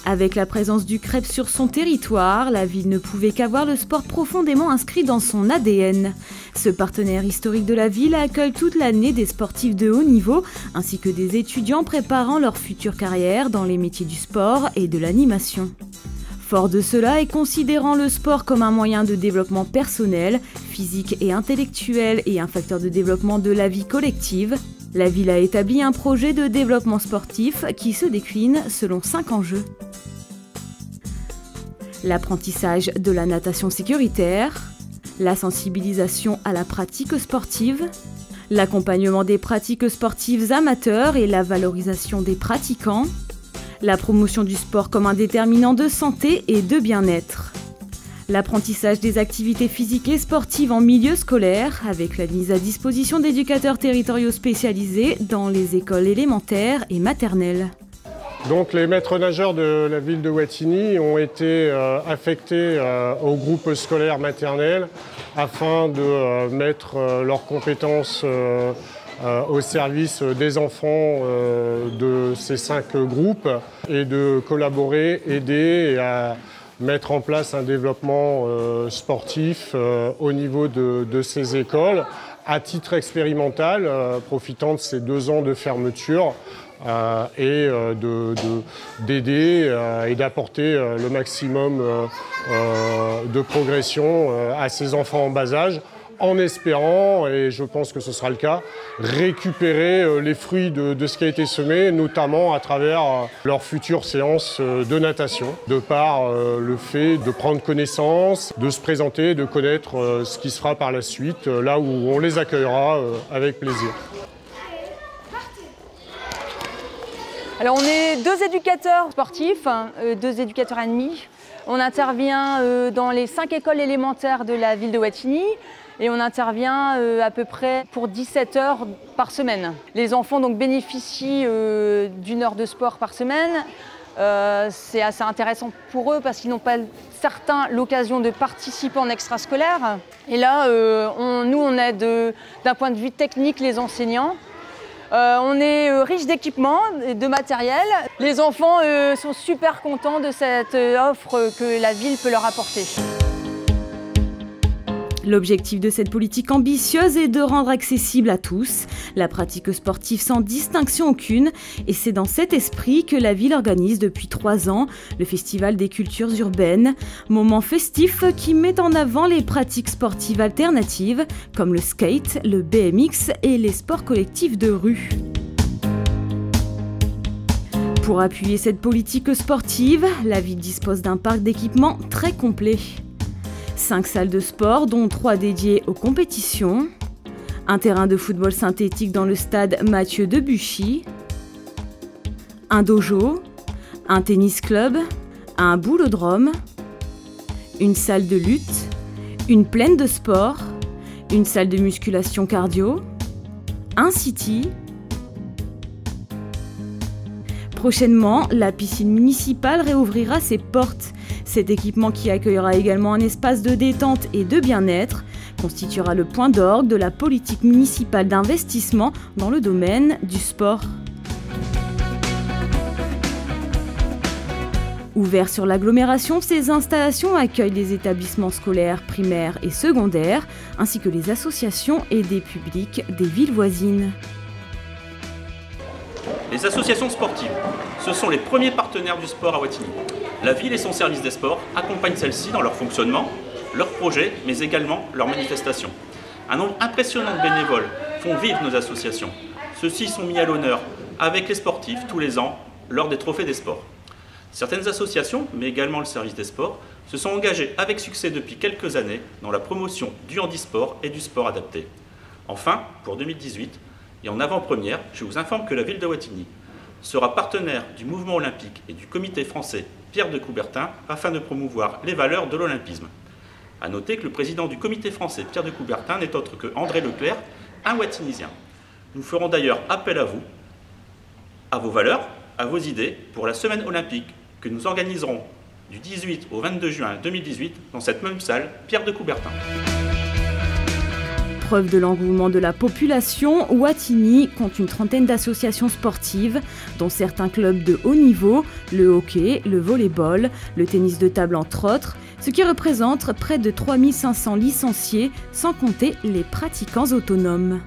Avec la présence du Crêpe sur son territoire, la ville ne pouvait qu'avoir le sport profondément inscrit dans son ADN. Ce partenaire historique de la ville accueille toute l'année des sportifs de haut niveau, ainsi que des étudiants préparant leur future carrière dans les métiers du sport et de l'animation. Fort de cela et considérant le sport comme un moyen de développement personnel, physique et intellectuel et un facteur de développement de la vie collective, la ville a établi un projet de développement sportif qui se décline selon 5 enjeux. L'apprentissage de la natation sécuritaire, la sensibilisation à la pratique sportive, l'accompagnement des pratiques sportives amateurs et la valorisation des pratiquants, la promotion du sport comme un déterminant de santé et de bien-être. L'apprentissage des activités physiques et sportives en milieu scolaire, avec la mise à disposition d'éducateurs territoriaux spécialisés dans les écoles élémentaires et maternelles. Donc les maîtres nageurs de la ville de Wattignies ont été affectés au groupe scolaire maternel afin de mettre leurs compétences au service des enfants de ces 5 groupes et de collaborer, aider à mettre en place un développement sportif au niveau de ces écoles à titre expérimental, profitant de ces 2 ans de fermeture et d'aider et d'apporter le maximum de progression à ces enfants en bas âge, en espérant, et je pense que ce sera le cas, récupérer les fruits de ce qui a été semé, notamment à travers leurs futures séances de natation, de par le fait de prendre connaissance, de se présenter, de connaître ce qui se fera par la suite, là où on les accueillera avec plaisir. Alors on est 2 éducateurs sportifs, 2 éducateurs et demi. On intervient dans les 5 écoles élémentaires de la ville de Wattignies. Et on intervient à peu près pour 17 heures par semaine. Les enfants donc bénéficient d'1 heure de sport par semaine. C'est assez intéressant pour eux parce qu'ils n'ont pas certains l'occasion de participer en extrascolaire. Et là, nous on aide d'un point de vue technique les enseignants. On est riche d'équipements, de matériel. Les enfants sont super contents de cette offre que la ville peut leur apporter. L'objectif de cette politique ambitieuse est de rendre accessible à tous la pratique sportive sans distinction aucune, et c'est dans cet esprit que la ville organise depuis 3 ans le Festival des cultures urbaines, moment festif qui met en avant les pratiques sportives alternatives comme le skate, le BMX et les sports collectifs de rue. Pour appuyer cette politique sportive, la ville dispose d'un parc d'équipements très complet. 5 salles de sport, dont 3 dédiées aux compétitions, un terrain de football synthétique dans le stade Mathieu Debuchy, un dojo, un tennis club, un boulodrome, une salle de lutte, une plaine de sport, une salle de musculation cardio, un city. Prochainement, la piscine municipale réouvrira ses portes. Cet équipement, qui accueillera également un espace de détente et de bien-être, constituera le point d'orgue de la politique municipale d'investissement dans le domaine du sport. Ouverts sur l'agglomération, ces installations accueillent des établissements scolaires primaires et secondaires, ainsi que les associations et des publics des villes voisines. Les associations sportives, ce sont les premiers partenaires du sport à Wattignies. La ville et son service des sports accompagnent celles-ci dans leur fonctionnement, leurs projets, mais également leurs manifestations. Un nombre impressionnant de bénévoles font vivre nos associations. Ceux-ci sont mis à l'honneur avec les sportifs tous les ans lors des trophées des sports. Certaines associations, mais également le service des sports, se sont engagées avec succès depuis quelques années dans la promotion du handisport et du sport adapté. Enfin, pour 2018, et en avant-première, je vous informe que la ville de Wattignies sera partenaire du mouvement olympique et du comité français Pierre de Coubertin afin de promouvoir les valeurs de l'olympisme. A noter que le président du comité français Pierre de Coubertin n'est autre que André Leclerc, un Wattignisien. Nous ferons d'ailleurs appel à vous, à vos valeurs, à vos idées pour la semaine olympique que nous organiserons du 18 au 22 juin 2018 dans cette même salle Pierre de Coubertin. preuve de l'engouement de la population, Wattignies compte une trentaine d'associations sportives, dont certains clubs de haut niveau, le hockey, le volley-ball, le tennis de table entre autres, ce qui représente près de 3500 licenciés, sans compter les pratiquants autonomes.